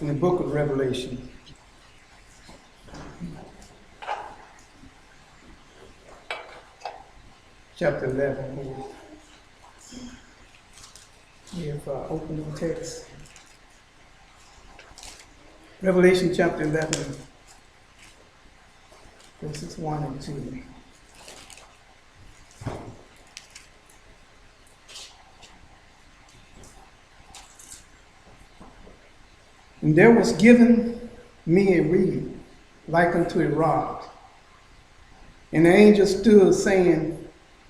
in the book of Revelation. Chapter 11. We have opened the text. Revelation chapter 11, verses 1 and 2. And there was given me a reed like unto a rod. And the angel stood, saying,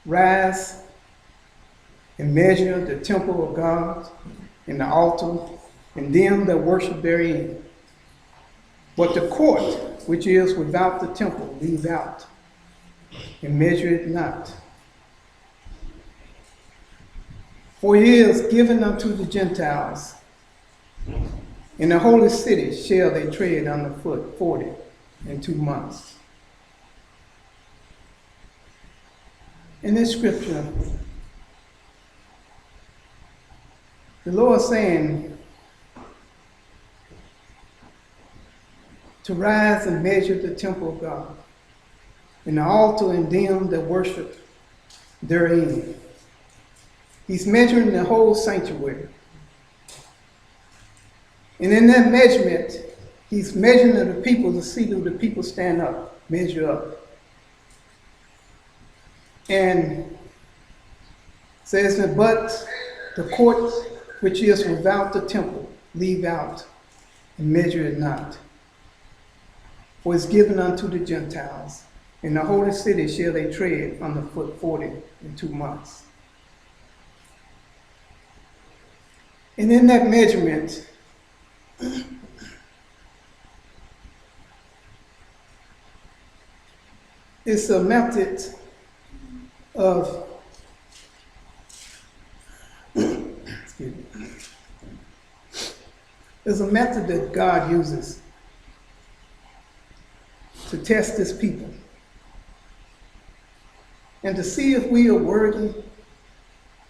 Rise and measure the temple of God, and the altar, and them that worship therein. But the court which is without the temple leave out, and measure it not. For it is given unto the Gentiles. In the holy city shall they tread underfoot 42 months. In this scripture, the Lord is saying to rise and measure the temple of God, and the altar and them that worship therein. He's measuring the whole sanctuary. And in that measurement, he's measuring the people to see do the people stand up, measure up. And says that, but the court which is without the temple, leave out and measure it not. For it's given unto the Gentiles. In the holy city shall they tread underfoot 42 months. And in that measurement, it's a method of There's a method that God uses to test his people and to see if we are worthy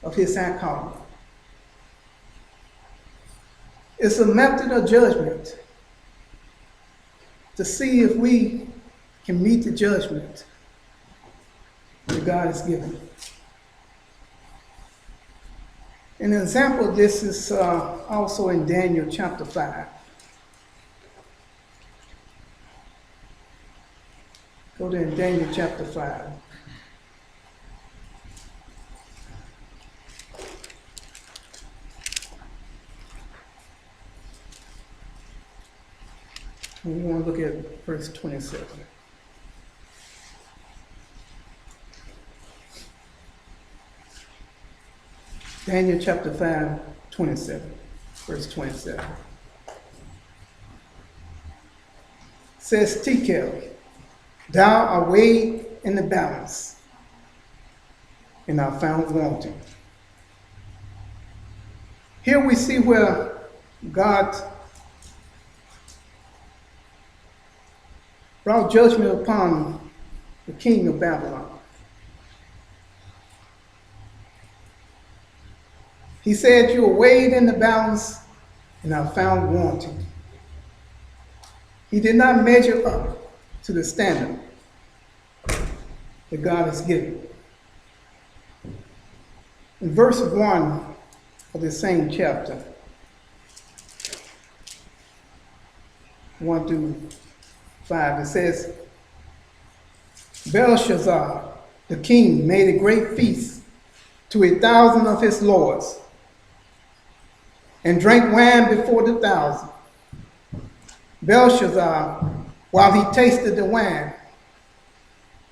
of his high calling. It's a method of judgment to see if we can meet the judgment that God has given. An example of this is also in Daniel chapter 5. Go to Daniel chapter 5. We want to look at verse 27. Daniel chapter 5, 27, verse 27. Says, Tekel, thou art weighed in the balance, and art found wanting. Here we see where God brought judgment upon the king of Babylon. He said, you are weighed in the balance and are found wanting. He did not measure up to the standard that God has given. In verse 1 of the same chapter, 1 through 5, it says, Belshazzar, the king, made a great feast to 1,000 of his lords, and drank wine before the 1,000. Belshazzar, while he tasted the wine,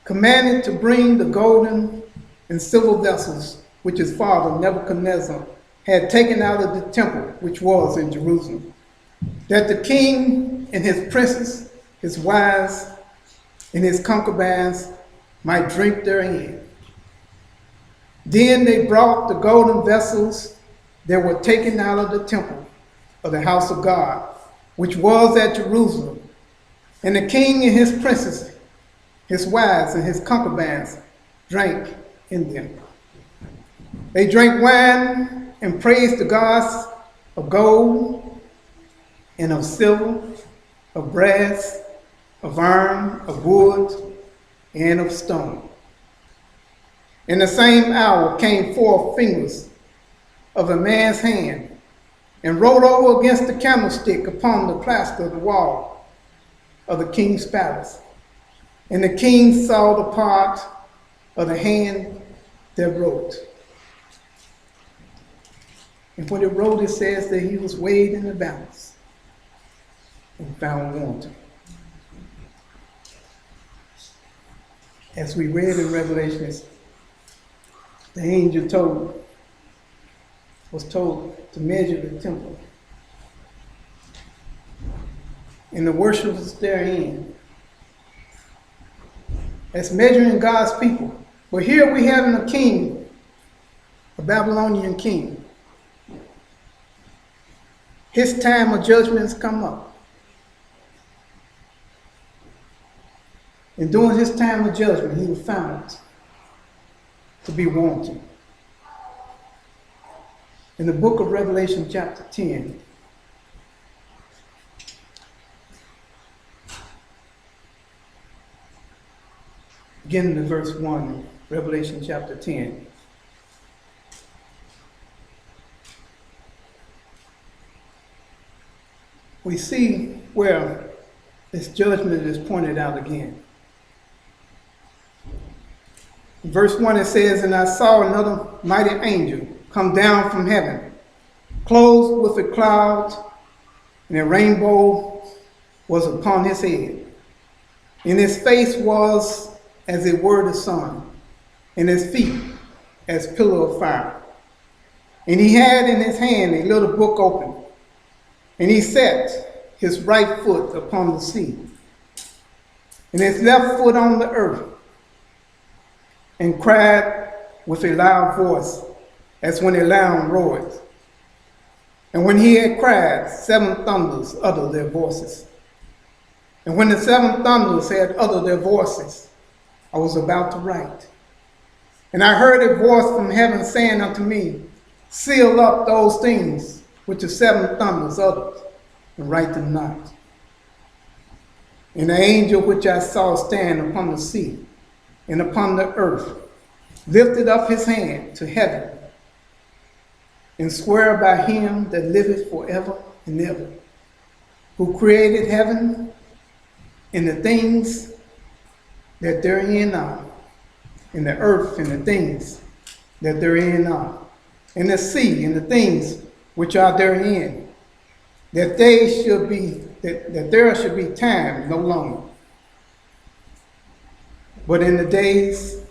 commanded to bring the golden and silver vessels which his father Nebuchadnezzar had taken out of the temple which was in Jerusalem, that the king and his princes, his wives, and his concubines might drink therein. Then they brought the golden vessels that were taken out of the temple of the house of God, which was at Jerusalem. And the king and his princes, his wives, and his concubines drank in them. They drank wine and praised the gods of gold and of silver, of brass, of iron, of wood, and of stone. In the same hour came forth fingers of a man's hand, and wrote over against the candlestick upon the plaster of the wall of the king's palace. And the king saw the part of the hand that wrote. And when it wrote, it says that he was weighed in the balance and found wanting. As we read in Revelations, the angel was told to measure the temple and the worshipers therein as measuring God's people. But here we have a king, a Babylonian king. His time of judgment has come up. And during his time of judgment, he was found to be wanting. In the book of Revelation, chapter 10, beginning in verse 1, Revelation chapter 10. We see where this judgment is pointed out again. In verse 1 it says, "And I saw another mighty angel come down from heaven, clothed with a cloud, and a rainbow was upon his head. And his face was as it were the sun, and his feet as pillar of fire. And he had in his hand a little book open, and he set his right foot upon the sea, and his left foot on the earth, and cried with a loud voice, as when a lion roars. And when he had cried, 7 thunders uttered their voices. And when the 7 thunders had uttered their voices, I was about to write. And I heard a voice from heaven saying unto me, Seal up those things which the 7 thunders uttered, and write them not. And the angel which I saw stand upon the sea and upon the earth lifted up his hand to heaven, and sware by him that liveth forever and ever, who created heaven and the things that therein are, and the earth and the things that therein are, and the sea and the things which are therein, that there should be time no longer. But in the days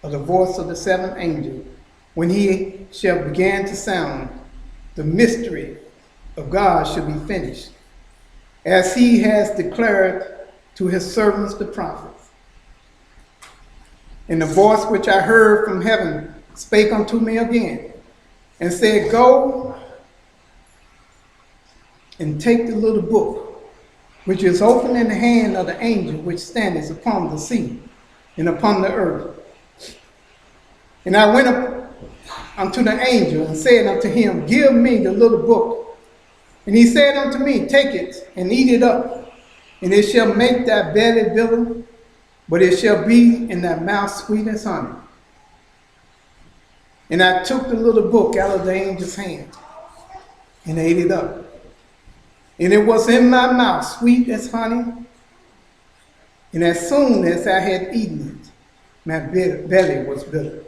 of the voice of the 7th angel, when he shall begin to sound, the mystery of God shall be finished, as he has declared to his servants the prophets. And the voice which I heard from heaven spake unto me again, and said, Go and take the little book, which is open in the hand of the angel which standeth upon the sea and upon the earth. And I went up unto the angel and said unto him, Give me the little book. And he said unto me, Take it and eat it up, and it shall make thy belly bitter, but it shall be in thy mouth sweet as honey. And I took the little book out of the angel's hand and ate it up. And it was in my mouth sweet as honey. And as soon as I had eaten it, my belly was bitter.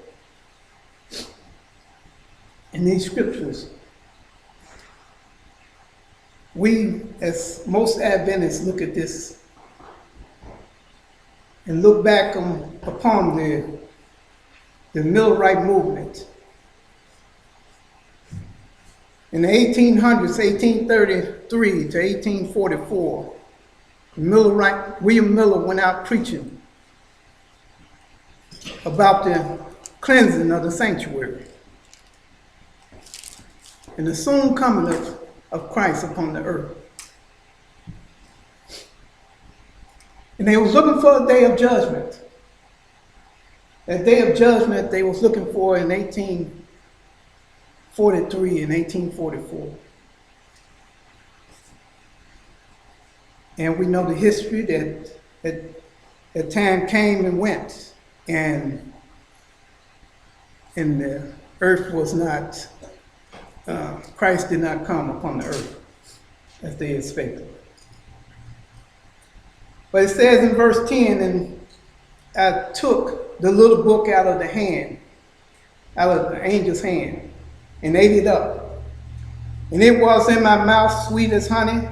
In these scriptures, we, as most Adventists, look at this and look back upon the Millwright movement. In the 1800s, 1833 to 1844, William Miller went out preaching about the cleansing of the sanctuary and the soon coming of Christ upon the earth. And they was looking for a day of judgment. That day of judgment they was looking for in 1843 and 1844. And we know the history that time came and went, and the earth was not, Christ did not come upon the earth as they expected. But it says in verse 10, and I took the little book out of the angel's hand, and ate it up. And it was in my mouth sweet as honey,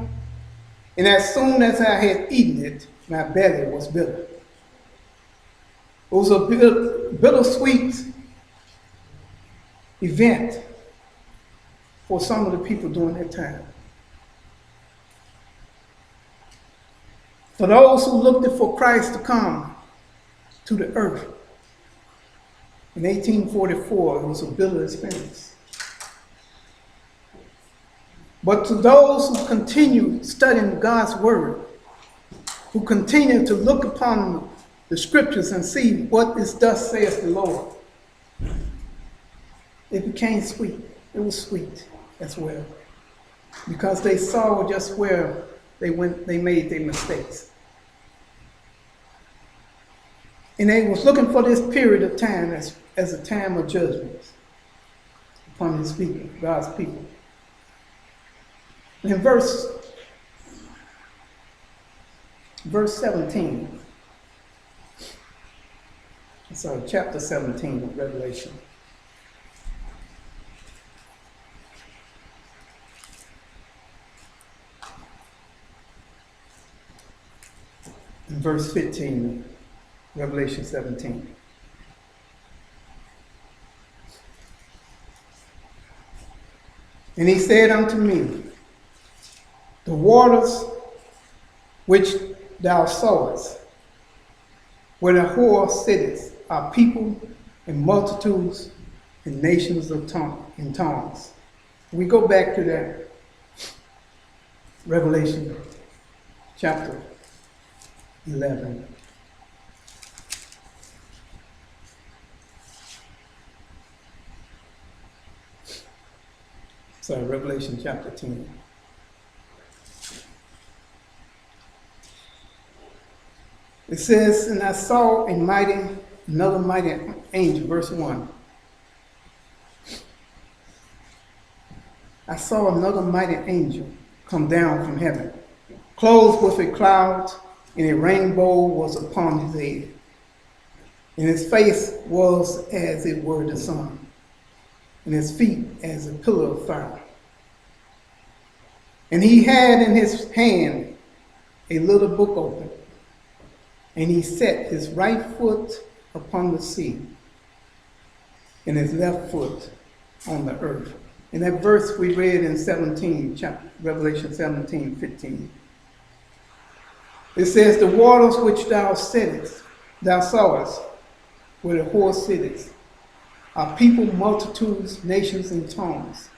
and as soon as I had eaten it, my belly was bitter. It was a bittersweet event for some of the people during that time. For those who looked for Christ to come to the earth in 1844, it was a bitter experience. But to those who continue studying God's word, who continue to look upon the scriptures and see what is thus saith the Lord, it became sweet. It was sweet as well, because they saw just where they made their mistakes. And they was looking for this period of time as a time of judgment upon his people, God's people. In verse 17, sorry, chapter 17 of Revelation. In verse 15, Revelation 17. And he said unto me, the waters which thou sawest, where the whore sitteth, are people and multitudes and nations of tongues. We go back to that Revelation chapter 11. Sorry, Revelation chapter 10. It says, and I saw another mighty angel, verse 1. I saw another mighty angel come down from heaven, clothed with a cloud, and a rainbow was upon his head. And his face was as it were the sun, and his feet as a pillar of fire. And he had in his hand a little book open, and he set his right foot upon the sea, and his left foot on the earth. And that verse we read in Revelation 17:15. It says, the waters which thou sawest, where the whore sitteth, are people, multitudes, nations, and tongues.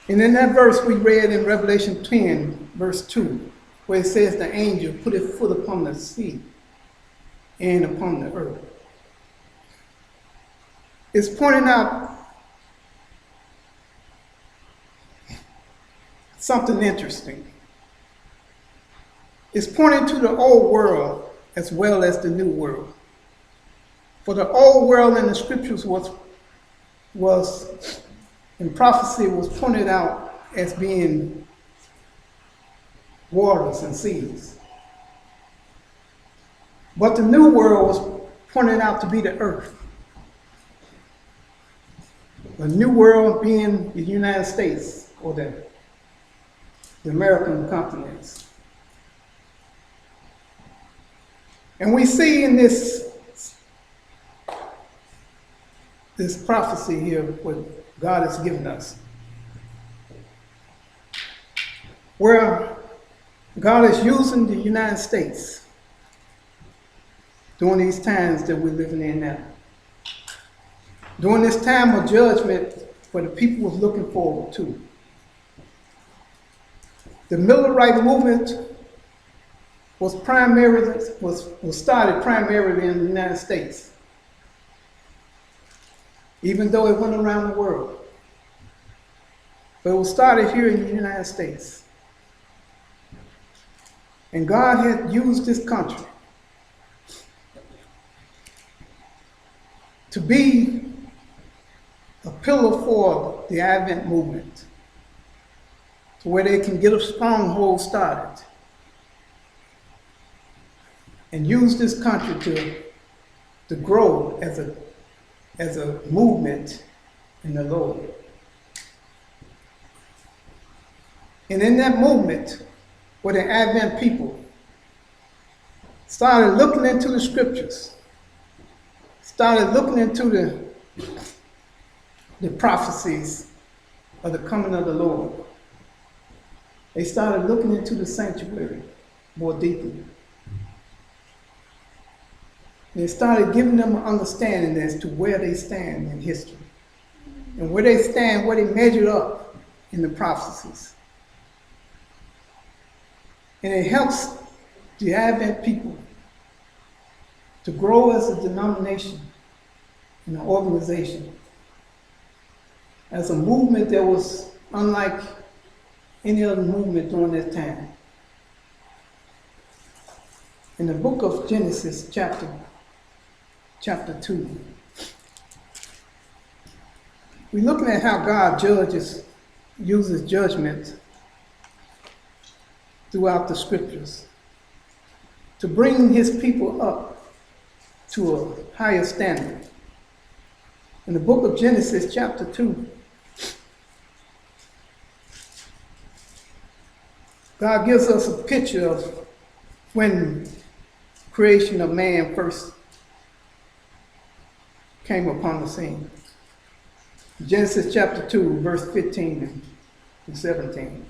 And in that verse we read in Revelation 10, verse 2, where it says the angel put his foot upon the sea and upon the earth. It's pointing out something interesting. It's pointing to the old world as well as the new world. For the old world in the scriptures was in prophecy was pointed out as being waters and seas. But the new world was pointed out to be the earth. The new world being the United States, or the American continents. And we see in this prophecy here what God has given us, where God is using the United States during these times that we're living in now. During this time of judgment where the people was looking forward to. The Millerite movement was started primarily in the United States, even though it went around the world. But it was started here in the United States. And God had used this country to be a pillar for the Advent movement, to where they can get a stronghold started and use this country to grow as a movement in the Lord. And in that movement, where the Advent people started looking into the scriptures, started looking into the prophecies of the coming of the Lord, they started looking into the sanctuary more deeply. They started giving them an understanding as to where they stand in history and where they stand, where they measure up in the prophecies. And it helps the Advent people to grow as a denomination and an organization, as a movement that was unlike any other movement during that time. In the book of Genesis, chapter 2, we're looking at how God uses judgment throughout the scriptures to bring his people up to a higher standard. In the book of Genesis, chapter 2, God gives us a picture of when creation of man first came upon the scene. Genesis chapter 2, verse 15 and 17.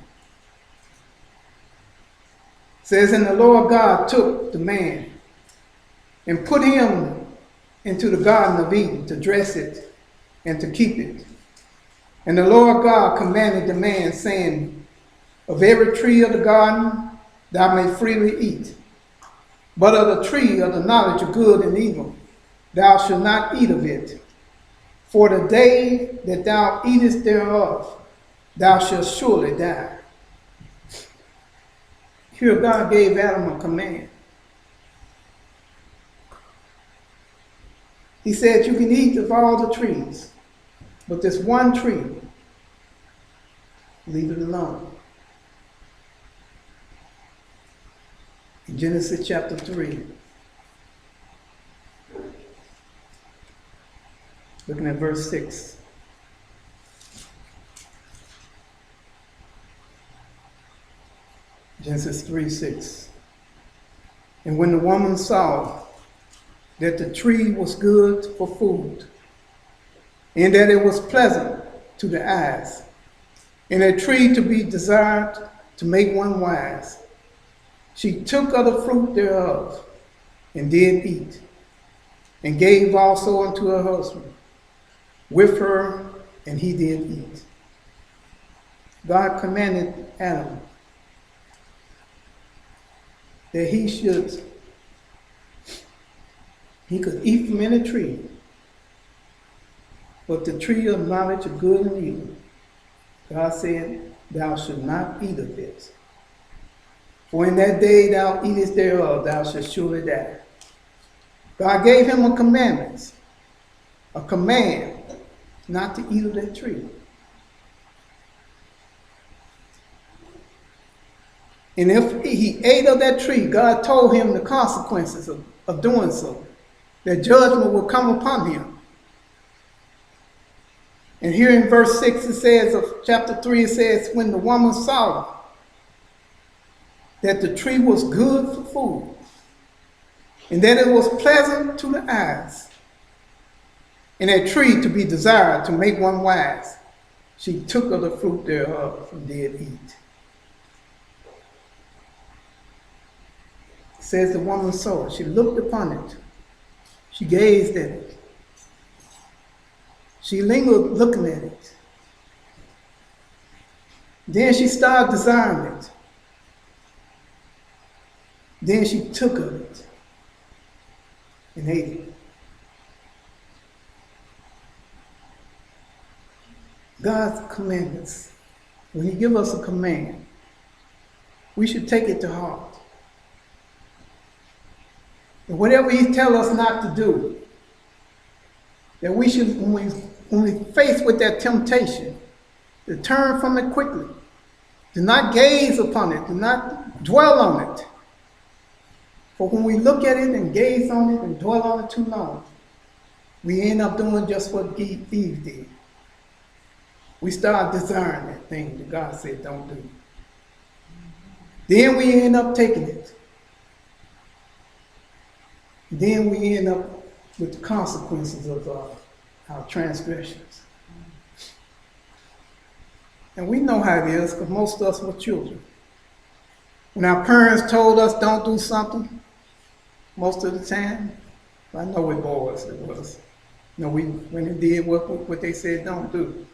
It says, "And the Lord God took the man and put him into the Garden of Eden to dress it and to keep it. And the Lord God commanded the man, saying, Of every tree of the garden thou may freely eat, but of the tree of the knowledge of good and evil thou shalt not eat of it. For the day that thou eatest thereof, thou shalt surely die." Here God gave Adam a command. He said, you can eat of all the trees, but this one tree, leave it alone. In Genesis chapter 3, looking at verse 6. Genesis 3:6. "And when the woman saw that the tree was good for food, and that it was pleasant to the eyes, and a tree to be desired to make one wise, she took of the fruit thereof, and did eat, and gave also unto her husband with her, and he did eat." God commanded Adam that he could eat from any tree, but the tree of knowledge of good and evil, God said, thou shalt not eat of it. For in that day thou eatest thereof, thou shalt surely die. God gave him a command not to eat of that tree. And if he ate of that tree, God told him the consequences of doing so, that judgment will come upon him. And here in verse 6 it says, of chapter 3, it says, when the woman saw that the tree was good for food, and that it was pleasant to the eyes, and a tree to be desired to make one wise, she took of the fruit thereof and did eat. It says the woman saw it. She looked upon it. She gazed at it. She lingered looking at it. Then she started desiring it. Then she took of it and ate it. God's commandments, when he gives us a command, we should take it to heart. And whatever he tells us not to do, that we should, when we faced with that temptation, to turn from it quickly. Do not gaze upon it. Do not dwell on it. For when we look at it and gaze on it and dwell on it too long, we end up doing just what Eve did. We start desiring that thing that God said don't do. Then we end up taking it. Then we end up with the consequences of our transgressions. And we know how it is, because most of us were children. When our parents told us don't do something, most of the time, I know with boys it was. We when they did what they said don't do.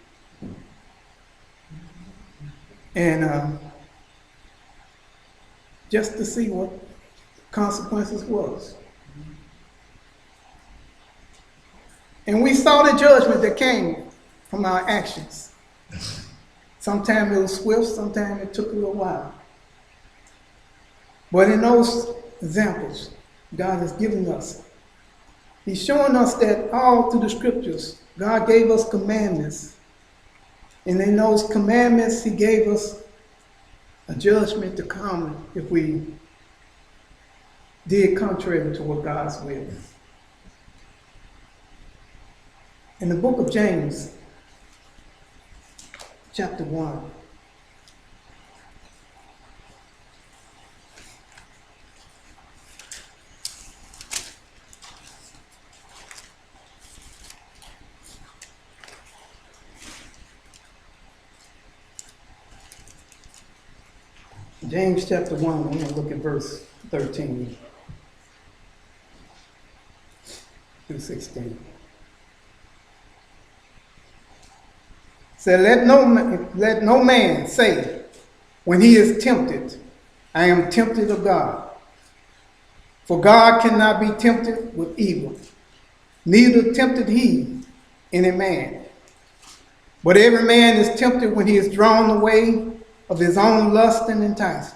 And just to see what consequences was. And we saw the judgment that came from our actions. Sometimes it was swift, sometimes it took a little while. But in those examples, God has given us. He's showing us that all through the scriptures, God gave us commandments. And in those commandments, he gave us a judgment to come if we did contrary to what God's will is. In the book of James, chapter 1, James chapter 1, we're going to look at verse 13 through 16. It said, let no man say, when he is tempted, I am tempted of God. For God cannot be tempted with evil, neither tempted he any man. But every man is tempted when he is drawn away of his own lust and enticed.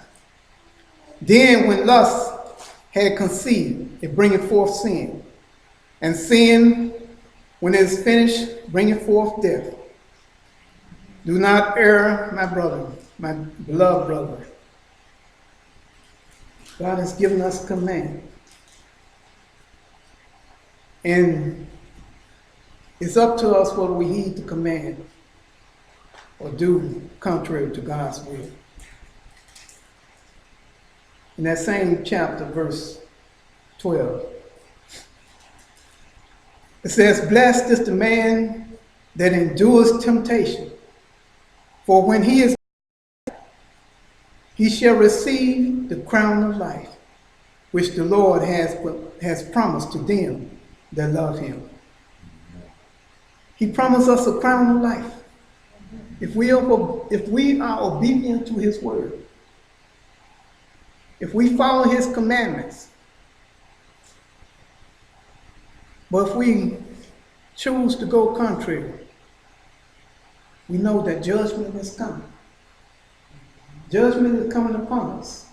Then when lust had conceived, it bringeth forth sin. And sin, when it is finished, bringeth forth death. Do not err, my brother, my beloved brother. God has given us a command. And it's up to us whether we heed the command or do contrary to God's will. In that same chapter, verse 12, it says, blessed is the man that endures temptation, for when he is, he shall receive the crown of life, which the Lord has promised to them that love him. He promised us a crown of life. If we are obedient to his word, if we follow his commandments, but if we choose to go contrary, we know that judgment is coming. Judgment is coming upon us.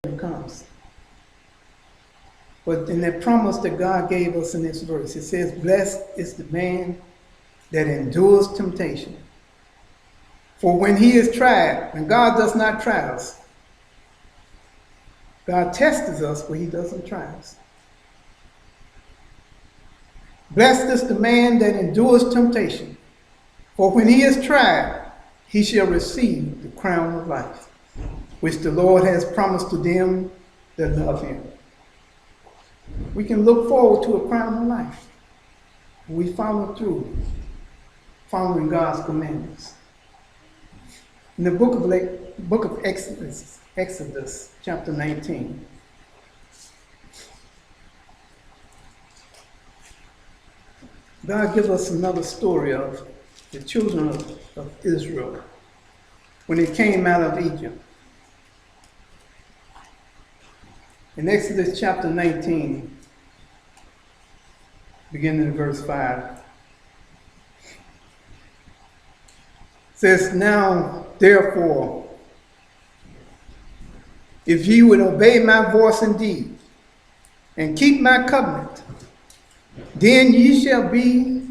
It comes. But in that promise that God gave us in this verse, it says, blessed is the man that endures temptation. For when he is tried, and God does not try us, God tests us, but he doesn't try us. Blessed is the man that endures temptation, for when he is tried, he shall receive the crown of life, which the Lord has promised to them that love him. We can look forward to a crown of life. We follow through, following God's commandments. In the book of Exodus, chapter 19, God gives us another story of the children of Israel when they came out of Egypt. In Exodus chapter 19, beginning in verse 5, it says, now, therefore, if ye would obey my voice indeed, and keep my covenant, then ye shall be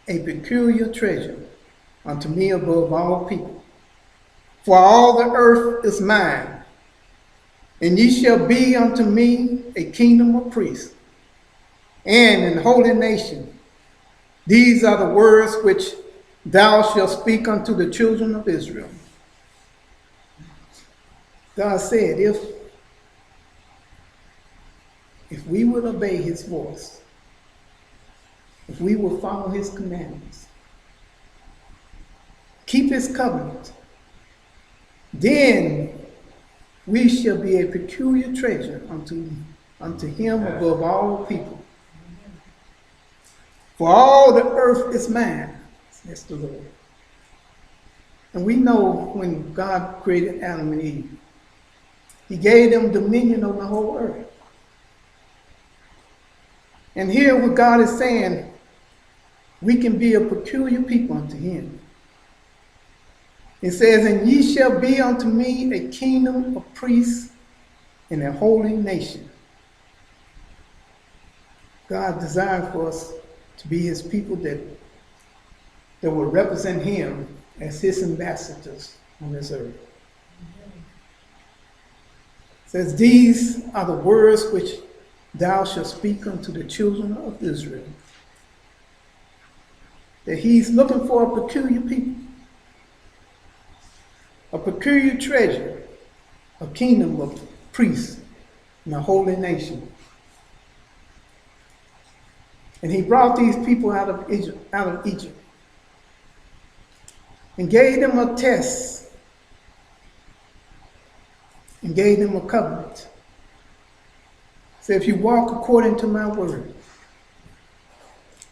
a peculiar treasure unto me above all people. For all the earth is mine, and ye shall be unto me a kingdom of priests, and an holy nation. These are the words which thou shalt speak unto the children of Israel. God said, if we would obey his voice, if we will follow his commandments, keep his covenant, then we shall be a peculiar treasure unto him above all people. For all the earth is mine, says the Lord. And we know when God created Adam and Eve, he gave them dominion over the whole earth. And here what God is saying, we can be a peculiar people unto him. It says, and ye shall be unto me a kingdom of priests and a holy nation. God designed for us to be his people that will represent him as his ambassadors on this earth. It says, these are the words which thou shalt speak unto the children of Israel. That he's looking for a peculiar people, a peculiar treasure, a kingdom of priests and a holy nation. And he brought these people out of Egypt and gave them a test and gave them a covenant. So if you walk according to my word,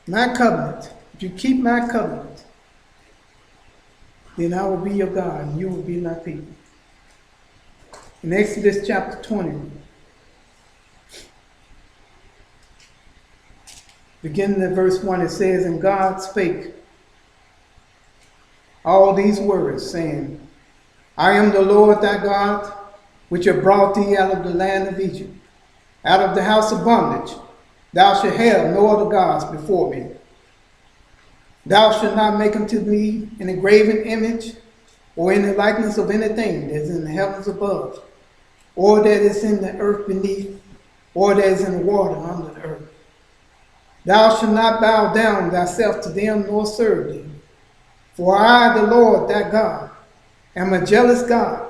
my covenant, if you keep my covenant, then I will be your God and you will be my people. In Exodus chapter 20, beginning at verse 1, it says, and God spake all these words, saying, I am the Lord thy God, which have brought thee out of the land of Egypt, out of the house of bondage. Thou shalt have no other gods before me. Thou shalt not make unto thee an graven image, or in the likeness of anything that is in the heavens above, or that is in the earth beneath, or that is in the water under the earth. Thou shalt not bow down thyself to them, nor serve them. For I, the Lord thy God, am a jealous God,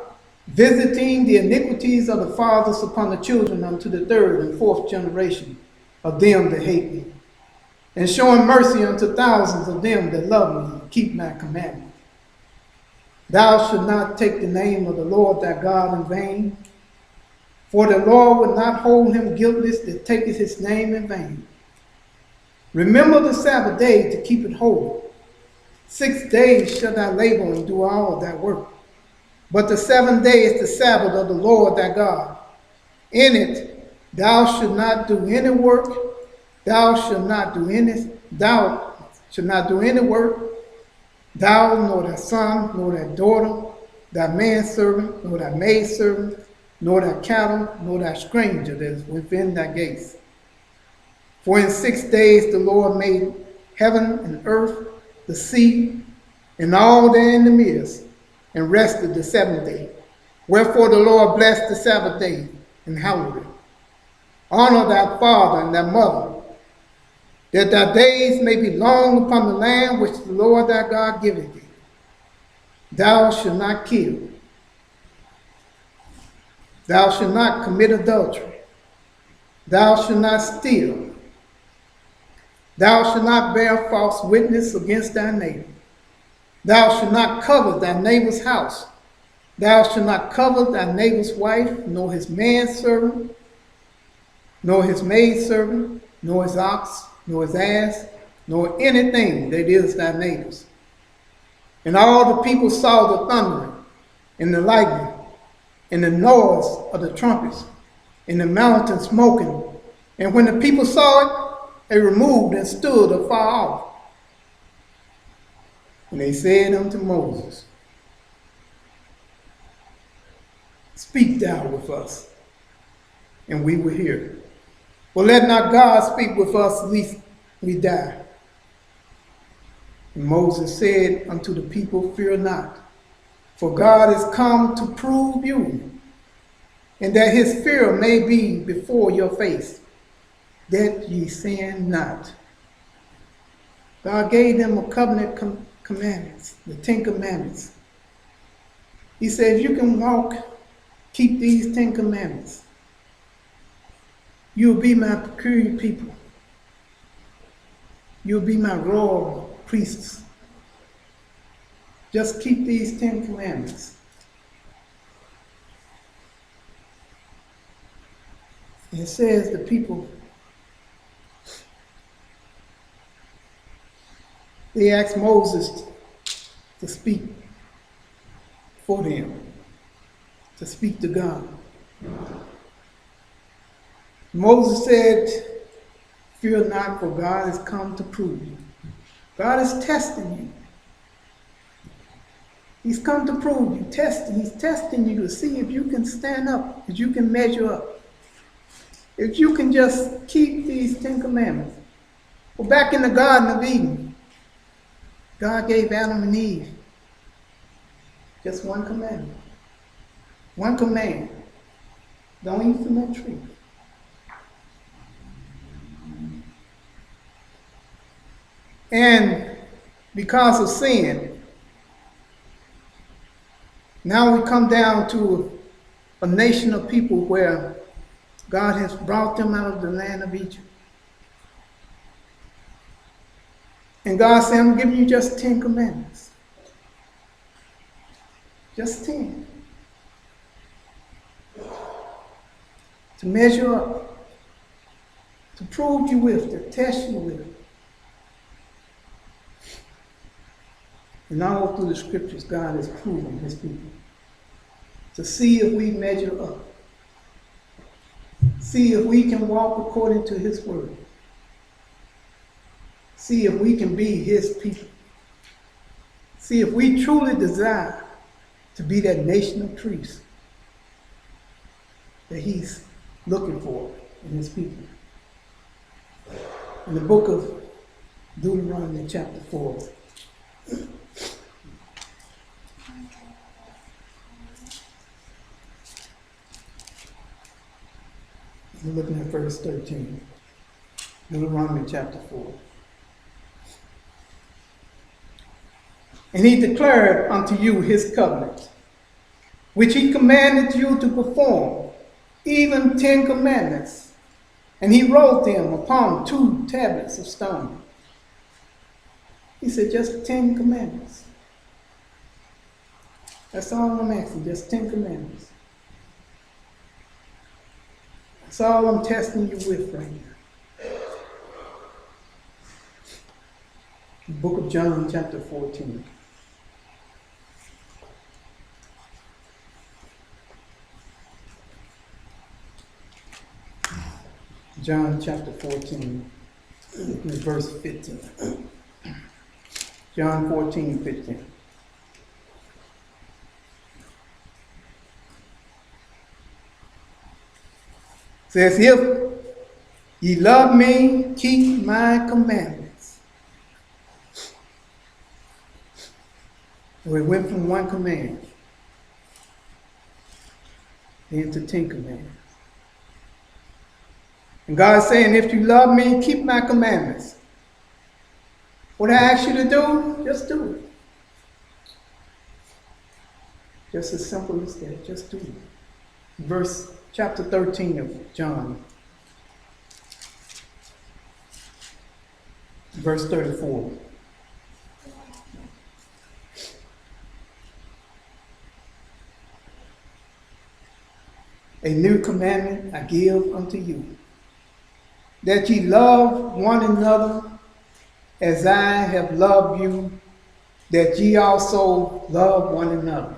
visiting the iniquities of the fathers upon the children unto the third and fourth generation of them that hate me, and showing mercy unto thousands of them that love me and keep my commandments. Thou shalt not take the name of the Lord thy God in vain, for the Lord will not hold him guiltless that taketh his name in vain. Remember the Sabbath day to keep it holy. 6 days shalt thou labor and do all thy work. But the 7th day is the Sabbath of the Lord thy God. In it thou shalt not do any work, thou shalt not do any work, thou nor thy son, nor thy daughter, thy manservant, nor thy maidservant, nor thy cattle, nor thy stranger that is within thy gates. For in 6 days the Lord made heaven and earth, the sea, and all that in the midst, and rested the 7th day. Wherefore the Lord blessed the Sabbath day and hallowed it. Honor thy father and thy mother, that thy days may be long upon the land which the Lord thy God giveth thee. Thou shalt not kill. Thou shalt not commit adultery. Thou shalt not steal. Thou shalt not bear false witness against thy neighbor. Thou shalt not covet thy neighbor's house. Thou shalt not covet thy neighbor's wife, nor his manservant, nor his maidservant, nor his ox, nor his ass, nor anything that is thy neighbor's. And all the people saw the thundering, and the lightning, and the noise of the trumpets, and the mountain smoking. And when the people saw it, they removed and stood afar off. And they said unto Moses, Speak thou with us, and we will hear. But let not God speak with us, lest we die. And Moses said unto the people, Fear not, for God is come to prove you, and that his fear may be before your face, that ye sin not. God gave them a covenant commandments, the 10 Commandments. He said, if you can keep these 10 Commandments, you'll be my peculiar people. You'll be my royal priests. Just keep these 10 Commandments. And it says the people, they asked Moses to speak for them, to speak to God. Moses said, Fear not, for God has come to prove you. God is testing you. He's come to prove you, testing. He's testing you to see if you can stand up, if you can measure up, if you can just keep these 10 Commandments. Well, back in the Garden of Eden, God gave Adam and Eve just one commandment. One command. Don't eat from that tree. And because of sin, now we come down to a nation of people where God has brought them out of the land of Egypt. And God said, I'm giving you just 10 commandments. Just 10. To measure up. To prove you with, to test you with. And all through the scriptures, God is proving his people. To see if we measure up. See if we can walk according to his word. See if we can be his people. See if we truly desire to be that nation of priests that he's looking for in his people. In the book of Deuteronomy chapter 4, we're looking at verse 13. Deuteronomy chapter 4. And he declared unto you his covenant, which he commanded you to perform, even 10 commandments. And he wrote them upon 2 tablets of stone. He said, just 10 commandments. That's all I'm asking, just 10 commandments. That's all I'm testing you with right now. The book of John, chapter 14. John chapter 14, verse 15. John 14, 15. Says, if ye love me, keep my commandments. So it went from 1 command into 10 commandments. And God's saying, if you love me, keep my commandments. What I ask you to do, just do it. Just as simple as that, just do it. Chapter 13 of John, verse 34. A new commandment I give unto you, that ye love one another as I have loved you, that ye also love one another.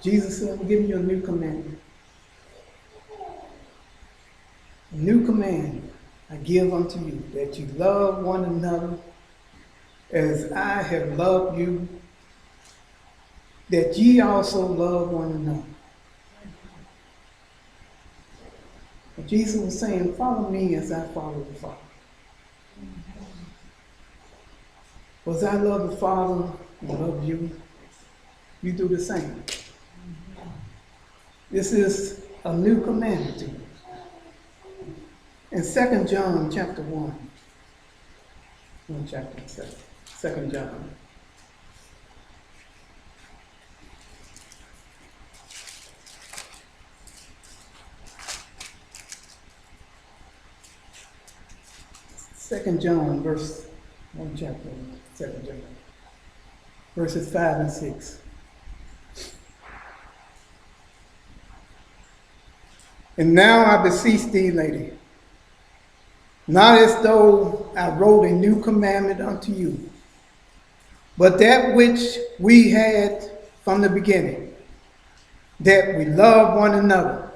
Jesus said, I'm giving you a new commandment. A new command I give unto you, that you love one another as I have loved you, that ye also love one another. And Jesus was saying, follow me as I follow the Father. For as I love the Father and love you, you do the same. This is a new commandment to you. In 2 John chapter 1, chapter 7, 2 John. Second John, verse 1 chapter, 2 John, verses 5 and 6. And now I beseech thee, lady, not as though I wrote a new commandment unto you, but that which we had from the beginning, that we love one another.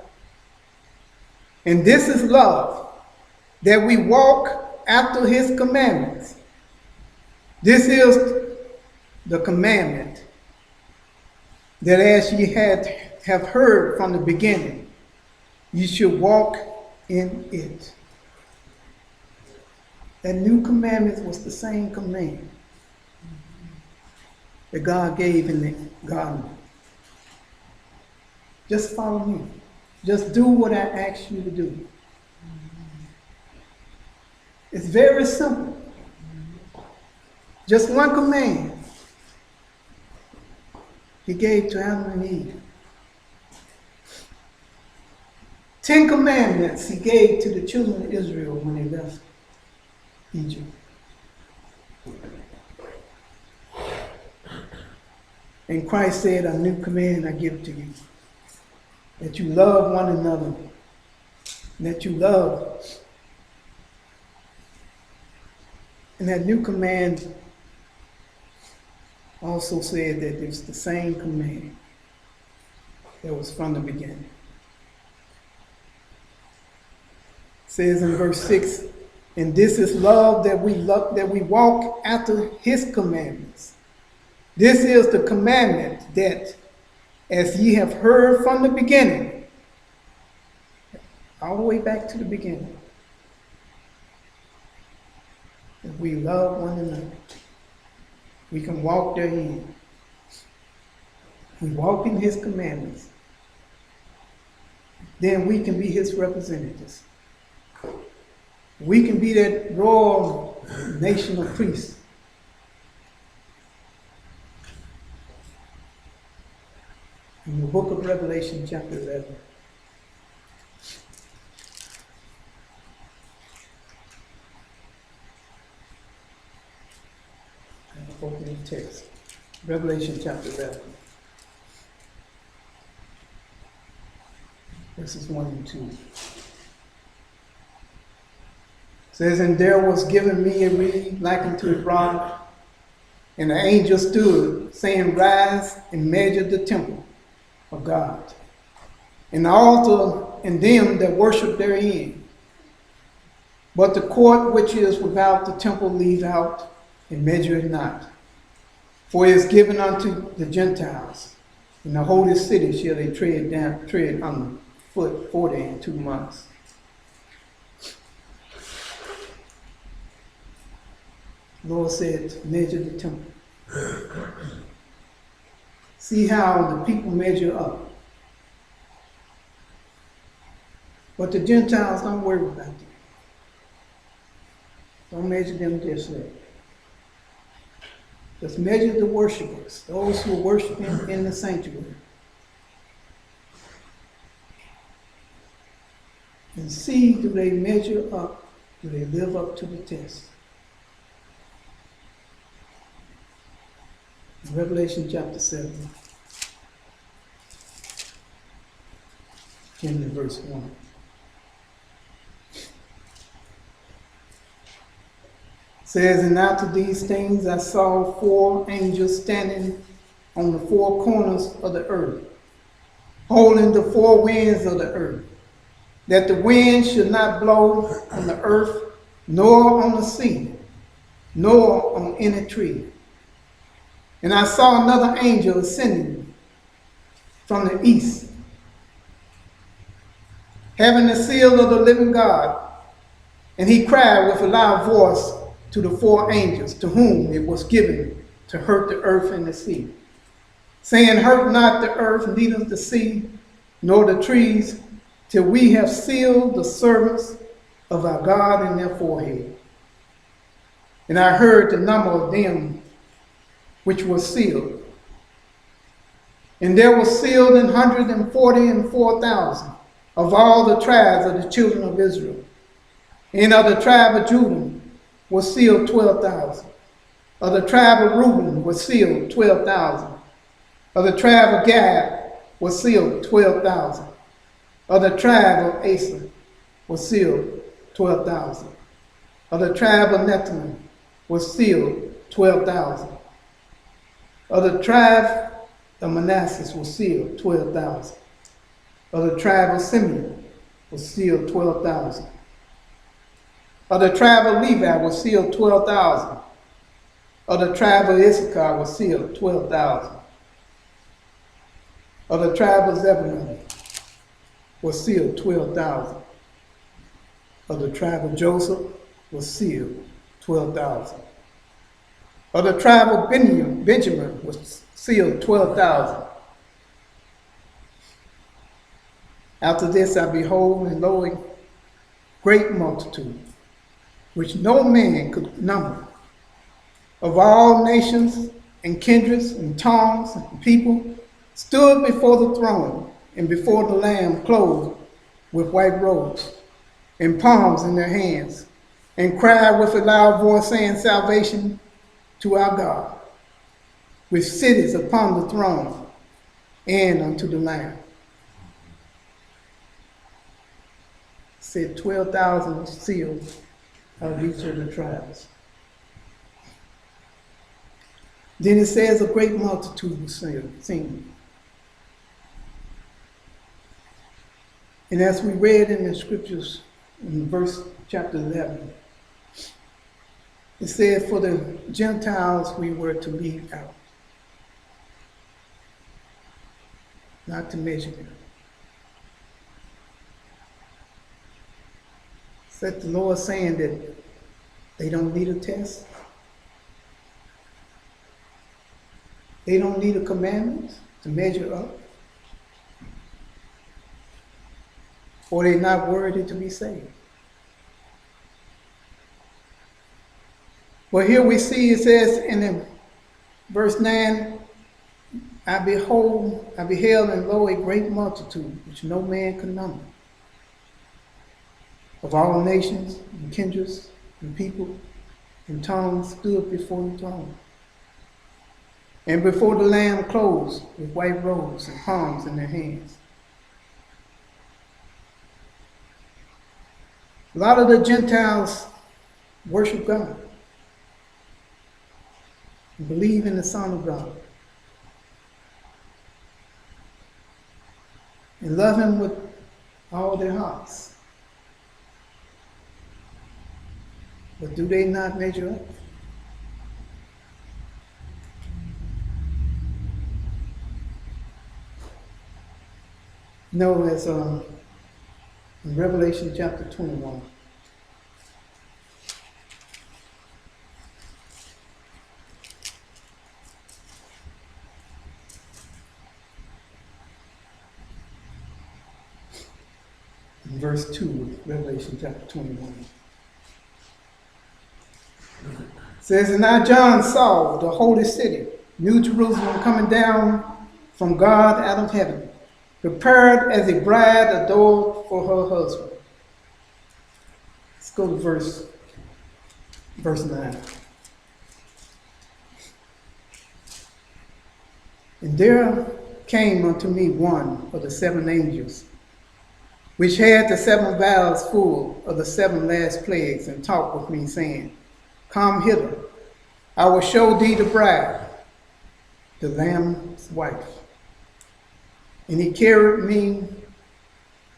And this is love, that we walk after his commandments. This is the commandment, that as ye have heard from the beginning, you should walk in it. That new commandment was the same command that God gave in the garden. Just follow me. Just do what I ask you to do. It's very simple. Just one command he gave to Adam and Eve. 10 commandments he gave to the children of Israel when they left Egypt. And Christ said, a new command I give to you, that you love one another, and that you love. And that new command also said that it's the same command that was from the beginning. It says in verse 6, and this is love, that we walk after his commandments. This is the commandment, that as ye have heard from the beginning, all the way back to the beginning, that we love one another. We can walk therein. We walk in his commandments. Then we can be his representatives. We can be that royal nation of priests. In the book of Revelation, chapter 11. Opening text. Revelation chapter 11. Verses 1 and 2. It says, and there was given me a reed like unto a rod, and the angel stood, saying, rise and measure the temple of God, and the altar and them that worship therein. But the court which is without the temple leave out, and measure it not. For it is given unto the Gentiles. In the holy city shall they tread on foot 42 months. The Lord said, measure the temple. See how the people measure up. But the Gentiles, don't worry about them. Don't measure them just yet. Just measure the worshipers, those who are worshiping in the sanctuary. And see, do they measure up? Do they live up to the test? Revelation chapter 7, in verse 1. Says, and after these things I saw 4 angels standing on the 4 corners of the earth, holding the 4 winds of the earth, that the wind should not blow on the earth, nor on the sea, nor on any tree. And I saw another angel ascending from the east, having the seal of the living God. And he cried with a loud voice to the four angels to whom it was given to hurt the earth and the sea, saying, hurt not the earth, neither the sea, nor the trees, till we have sealed the servants of our God in their forehead. And I heard the number of them which were sealed. And there was sealed 144,000 of all the tribes of the children of Israel. And of the tribe of Judah was sealed 12,000. Of the tribe of Reuben was sealed 12,000. Of the tribe of Gad was sealed 12,000. Of the tribe of Asher was sealed 12,000. Of the tribe of Nephilim was sealed 12,000. Of the tribe of Manasseh was sealed 12,000. Of the tribe of Simeon was sealed 12,000. Of the tribe of Levi was sealed 12,000. Of the tribe of Issachar was sealed 12,000. Of the tribe of Zebulun was sealed 12,000. Of the tribe of Joseph was sealed 12,000. Of the tribe of Benjamin was sealed 12,000. After this I behold, and lo, a great multitude, which no man could number, of all nations and kindreds and tongues and people, stood before the throne and before the Lamb, clothed with white robes and palms in their hands, and cried with a loud voice, saying, salvation to our God, which sitteth upon the throne, and unto the Lamb. Said 12,000 sealed of each of the tribes. Then it says a great multitude was seen. And as we read in the scriptures in verse chapter 11, it said, for the Gentiles we were to leave out, not to measure them. That the Lord saying that they don't need a test. They don't need a commandment to measure up. Or they're not worthy to be saved. Well, here we see it says in verse 9, I beheld and lo, a great multitude, which no man could number, of all nations and kindreds and people and tongues, stood before the throne, and before the Lamb, clothed with white robes and palms in their hands. A lot of the Gentiles worship God and believe in the Son of God and love him with all their hearts. But do they not measure up? No, as in Revelation chapter 21. In verse 2 of Revelation chapter 21. It says, and now John saw the holy city, New Jerusalem, coming down from God out of heaven, prepared as a bride adorned for her husband. Let's go to verse 9. And there came unto me one of the seven angels, which had the seven vials full of the seven last plagues, and talked with me, saying, come hither, I will show thee the bride, the Lamb's wife. And he carried me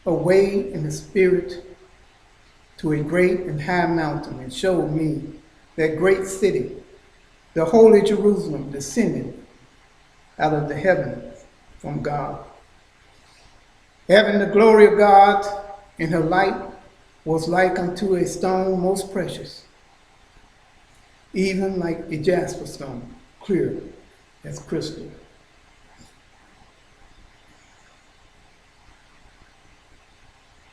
away in the spirit to a great and high mountain, and showed me that great city, the holy Jerusalem, descending out of the heavens from God, having the glory of God, and her light was like unto a stone most precious, even like a jasper stone, clear as crystal.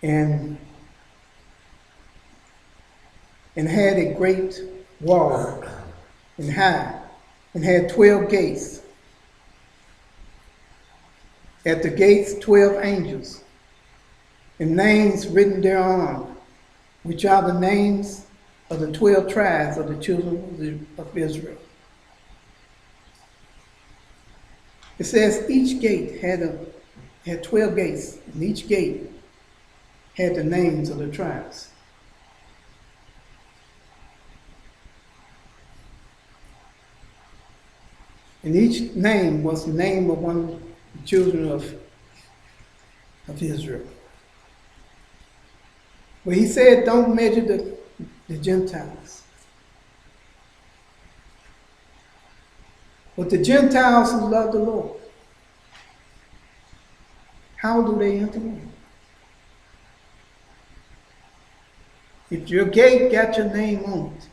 And had a great wall and high, and had 12 gates. At the gates 12 angels, and names written thereon, which are the names of the 12 tribes of the children of Israel. It says each gate had 12 gates, and each gate had the names of the tribes. And each name was the name of one of the children of Israel. But he said, don't measure the Gentiles. But the Gentiles who love the Lord, how do they enter in? If your gate got your name on it,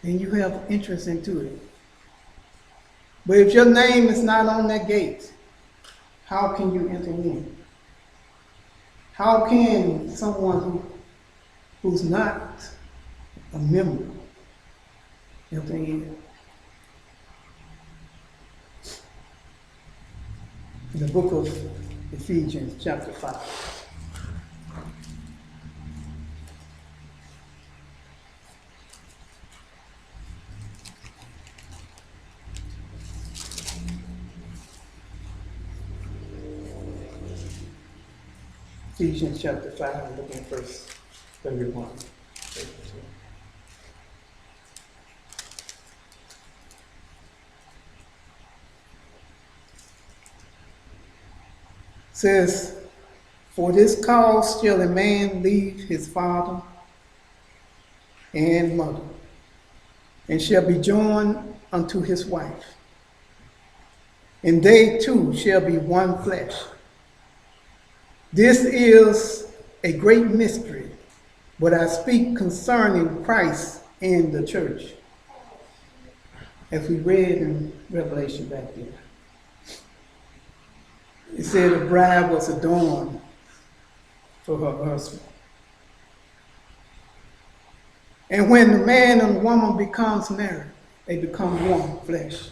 then you have interest into it. But if your name is not on that gate, how can you enter in? How can someone who's not a member enter in? In the book of Ephesians, chapter 5. Ephesians chapter 5, looking at verse 31. Says, for this cause shall a man leave his father and mother, and shall be joined unto his wife, and they two shall be one flesh. This is a great mystery, but I speak concerning Christ and the church, as we read in Revelation back then. It said the bride was adorned for her husband. And when the man and the woman becomes married, they become one flesh.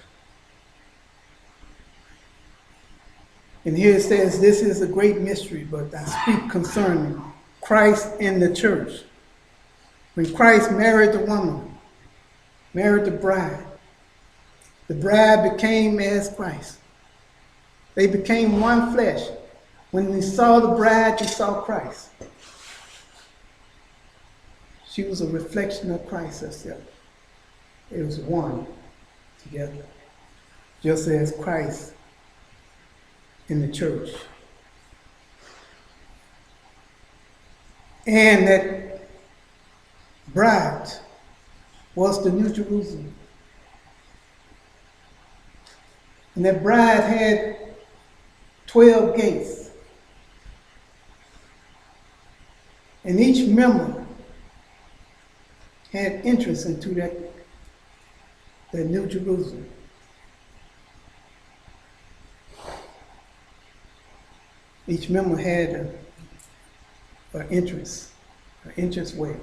And here it says, this is a great mystery, but I speak concerning Christ and the church. When Christ married the woman, married the bride became as Christ. They became one flesh. When you saw the bride, you saw Christ. She was a reflection of Christ herself. It was one together, just as Christ in the church. And that bride was the New Jerusalem. And that bride had 12 gates. And each member had entrance into that New Jerusalem. Each member had an entrance way.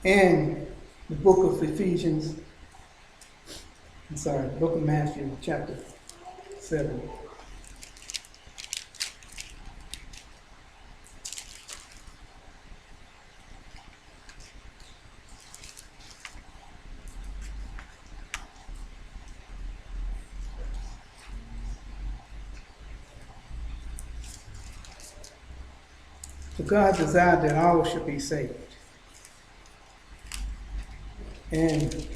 And the book of book of Matthew, chapter 7. For God desired that all should be saved. And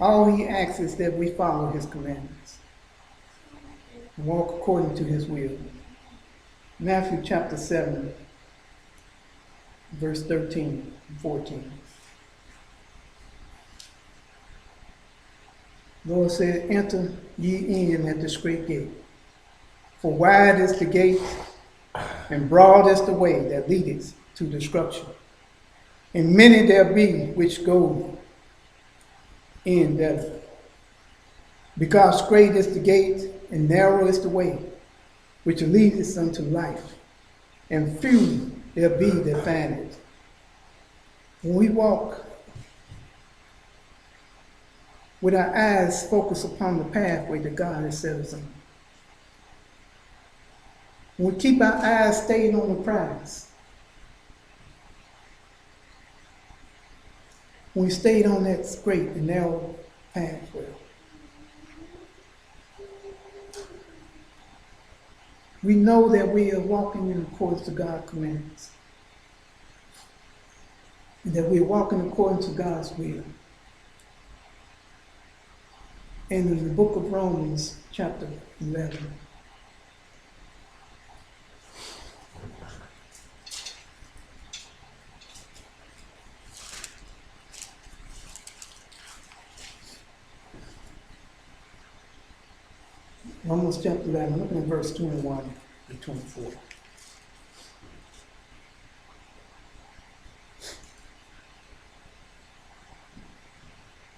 all he asks is that we follow his commandments and walk according to his will. Matthew chapter 7, verse 13 and 14. Lord said, enter ye in at the straight gate. For wide is the gate, and broad is the way that leadeth to destruction. And many there be which go in there. Because great is the gate, and narrow is the way, which leadeth unto life, and few there be that find it. When we walk with our eyes focused upon the pathway that God has set us on, when we keep our eyes stayed on the prize, when we stayed on that straight and narrow pathway, we know that we are walking in accordance to God's commandments, and that we are walking according to God's will. And in the book of Romans, chapter 11, Romans chapter 11, looking at verse 21 to 24.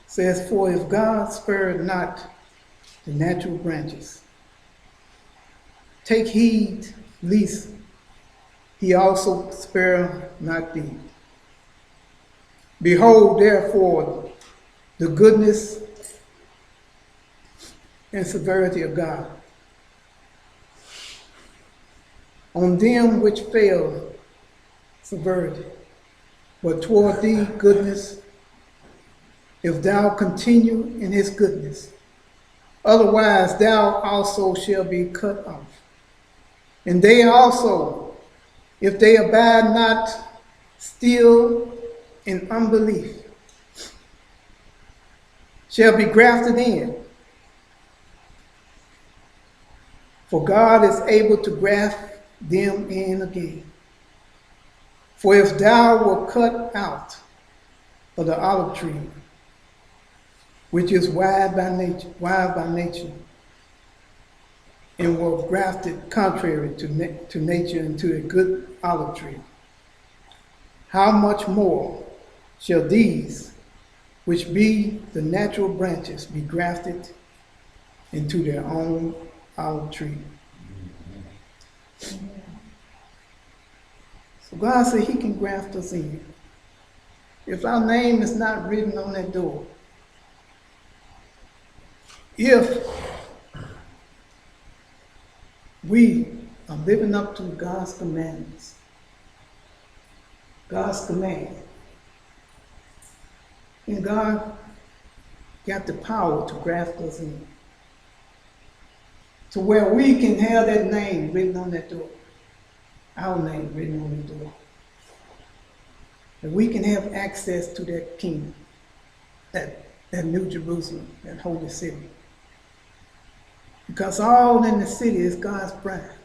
Says, for if God spared not the natural branches, take heed lest he also spare not thee. Behold, therefore, the goodness and severity of God on them which fail severity, but toward thee goodness, if thou continue in his goodness. Otherwise thou also shalt be cut off. And they also, if they abide not still in unbelief, shall be grafted in. For God is able to graft them in again. For if thou were cut out of the olive tree, which is wide by nature, and were grafted contrary to nature into a good olive tree, how much more shall these, which be the natural branches, be grafted into their own olive tree? So God said he can graft us in. If our name is not written on that door, if we are living up to God's commandments, God's command, and God got the power to graft us in, to where we can have that name written on that door, our name written on the door, that we can have access to that kingdom, that New Jerusalem, that holy city. Because all in the city is God's bride.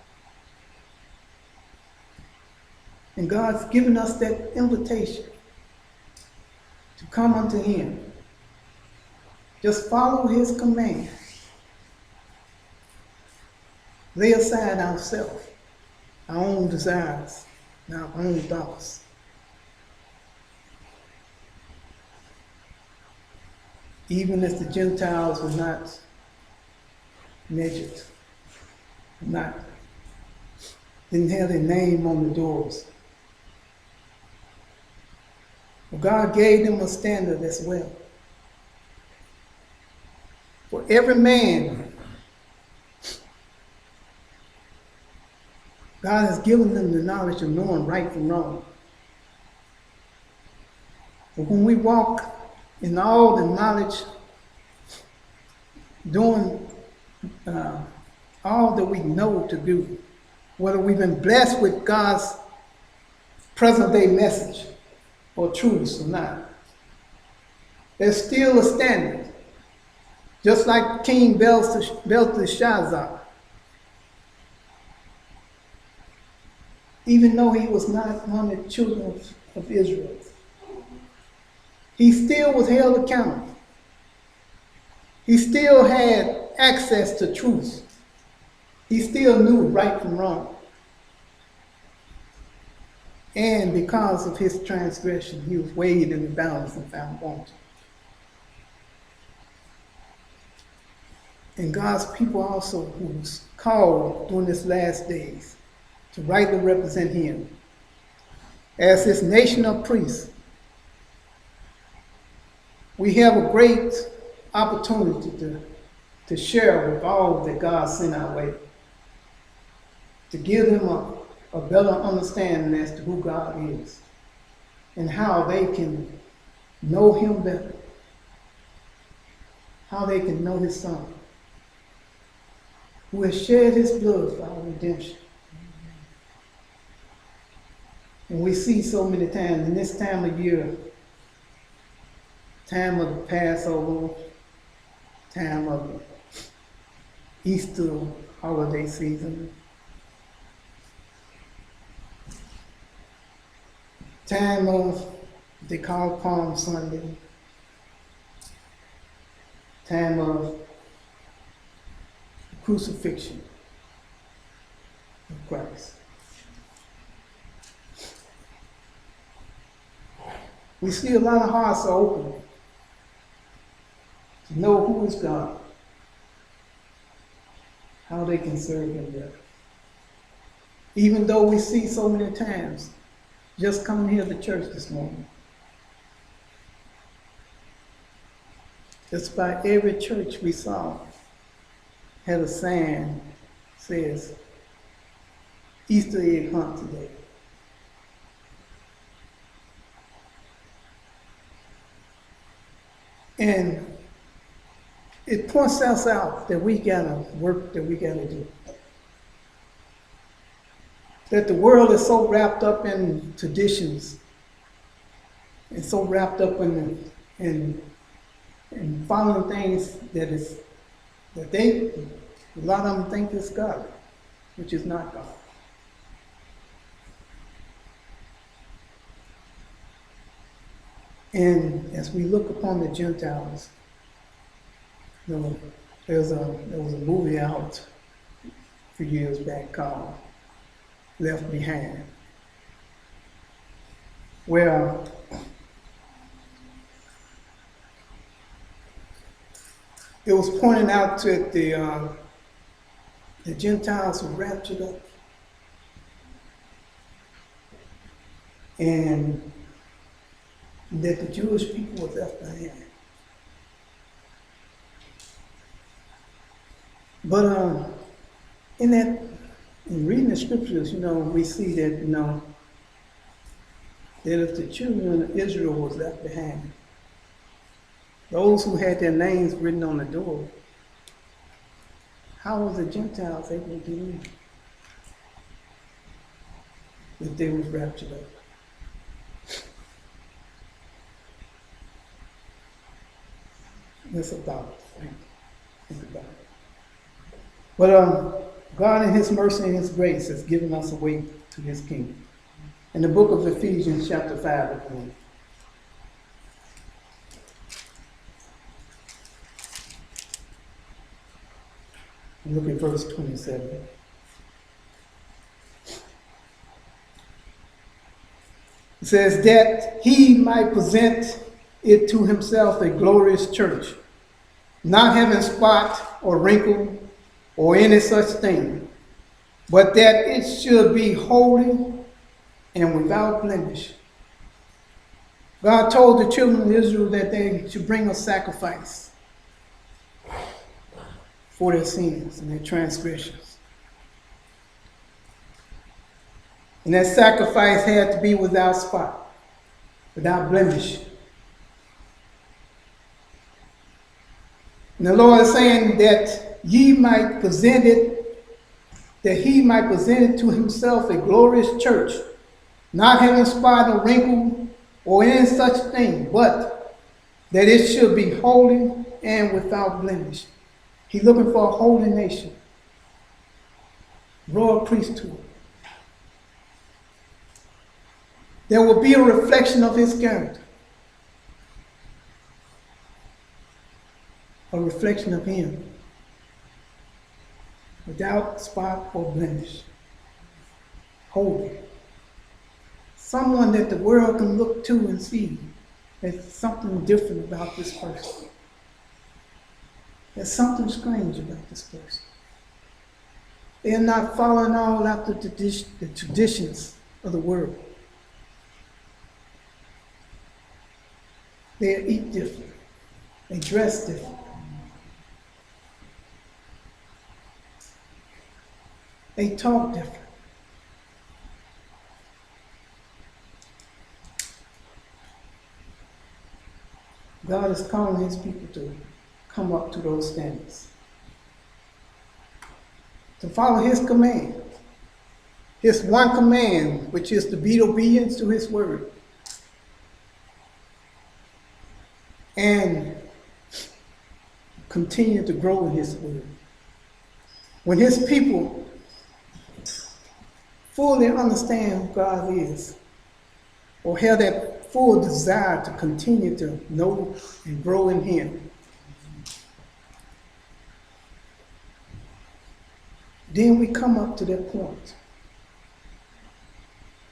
And God's given us that invitation to come unto him. Just follow his command. Lay aside ourselves, our own desires, and our own thoughts. Even as the Gentiles were not measured, didn't have their name on the doors. Well, God gave them a standard as well. For every man, God has given them the knowledge of knowing right from wrong. But when we walk in all the knowledge, doing all that we know to do, whether we've been blessed with God's present day message or truths or not, there's still a standard. Just like King Belteshazzar, even though he was not one of the children of Israel, he still was held accountable. He still had access to truth. He still knew right from wrong. And because of his transgression, he was weighed in the balance and found wanting. And God's people also, who's called during this last days to rightly represent him as his nation of priests, we have a great opportunity to share with all that God sent our way, to give them a better understanding as to who God is and how they can know him better, how they can know his son, who has shed his blood for our redemption. And we see so many times in this time of year, time of the Passover, time of the Easter holiday season, time of they call Palm Sunday, time of crucifixion of Christ. We see a lot of hearts are open to know who is God, how they can serve him better. Even though we see so many times, just coming here to church this morning, just about every church we saw had a sign that says, Easter egg hunt today. And it points us out that we got a work that we got to do. That the world is so wrapped up in traditions and so wrapped up in following things that a lot of them think is God, which is not God. And as we look upon the Gentiles, there was a movie out a few years back called Left Behind, where it was pointing out that the Gentiles were raptured up, and that the Jewish people were left behind. But in reading the scriptures, we see that, that if the children of Israel was left behind, those who had their names written on the door, how was the Gentiles able to get in if they was raptured up? That's a thought. Think about it. But God in his mercy and his grace has given us a way to his kingdom. In the book of Ephesians chapter 5, again. Look at verse 27. It says that he might present it to himself a glorious church, not having spot or wrinkle or any such thing, but that it should be holy and without blemish. God told the children of Israel that they should bring a sacrifice for their sins and their transgressions. And that sacrifice had to be without spot, without blemish. And the Lord is saying that he might present it to himself a glorious church, not having spot or wrinkle or any such thing, but that it should be holy and without blemish. He's looking for a holy nation, royal priesthood. There will be a reflection of his character, a reflection of him, without spot or blemish, holy. Someone that the world can look to and see there's something different about this person. There's something strange about this person. They're not following all after the traditions of the world. They eat different. They dress different. They talk different. God is calling his people to come up to those standards, to follow his command, his one command, which is to be obedient to his word, and continue to grow in his word. When his people fully understand who God is, or have that full desire to continue to know and grow in him, then we come up to that point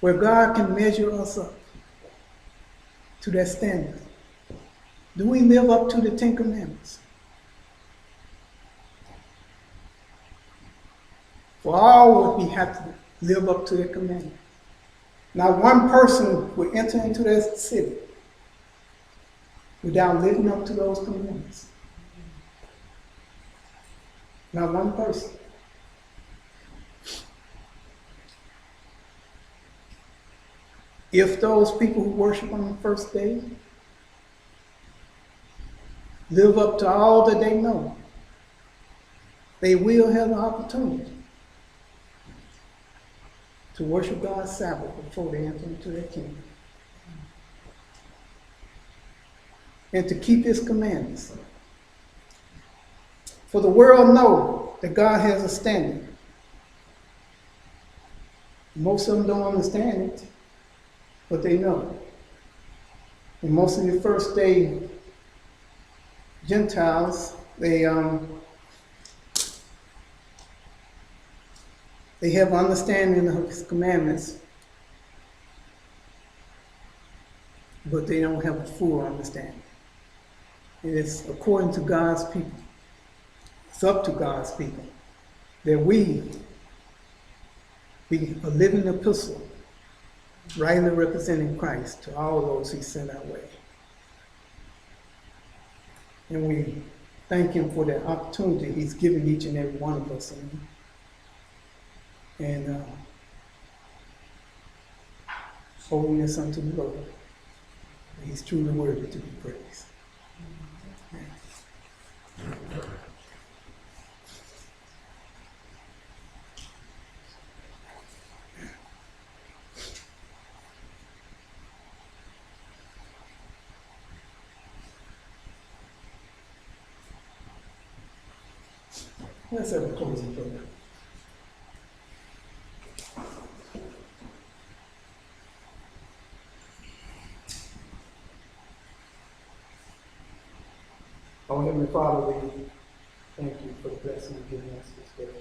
where God can measure us up to that standard. Do we live up to the Ten Commandments? For all would we have to live up to that commandment. Not one person would enter into that city without living up to those commandments. Not one person. If those people who worship on the first day live up to all that they know, they will have the opportunity to worship God's Sabbath before they enter into their kingdom. And to keep his commandments. For the world knows that God has a standard. Most of them don't understand it, but they know. And most of the first day Gentiles, they have understanding of his commandments, but they don't have a full understanding. And it's according to God's people. It's up to God's people that we be a living epistle, rightly representing Christ to all those he sent our way. And we thank him for the opportunity he's given each and every one of us. And holiness unto the Lord. He's truly worthy to be praised. Let's have a closing prayer. Oh, Heavenly Father, we thank you for the blessing you've given us this day.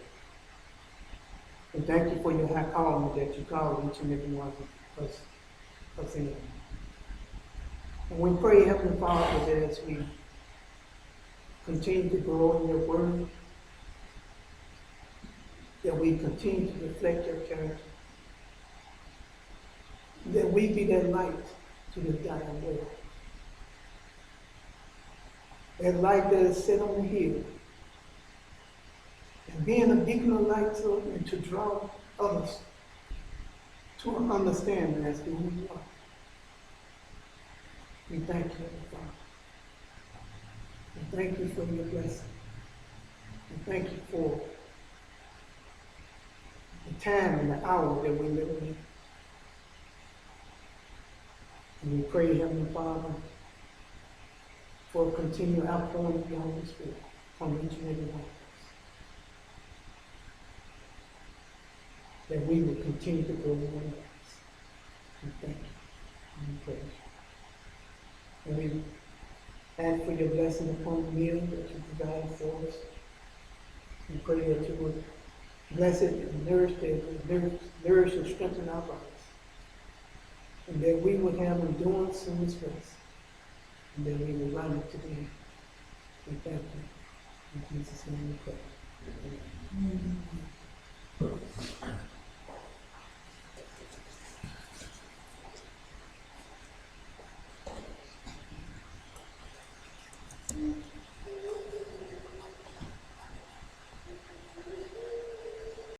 And thank you for your high calling that you call each and every one of us in. And we pray, Heavenly Father, that as we continue to grow in your word, that we continue to reflect your character, that we be that light to the dying world. That light that is set on the hill, and being a beacon of light and to draw others to an understanding as to who you are. We thank you, Father. We thank you for your blessing. We thank you for the time and the hour that we live in. And we pray, Heavenly Father, for a continued outpouring of your Holy Spirit from each and every one of us. That we will continue to grow in our lives. We thank you and we praise you. And we Ask for your blessing upon the meal that you provide for us. We pray that you would bless it and nourish and strengthen our bodies. And that we would have endurance in this race. And that we will run it to the end. We thank you. In Jesus' name we pray. Amen.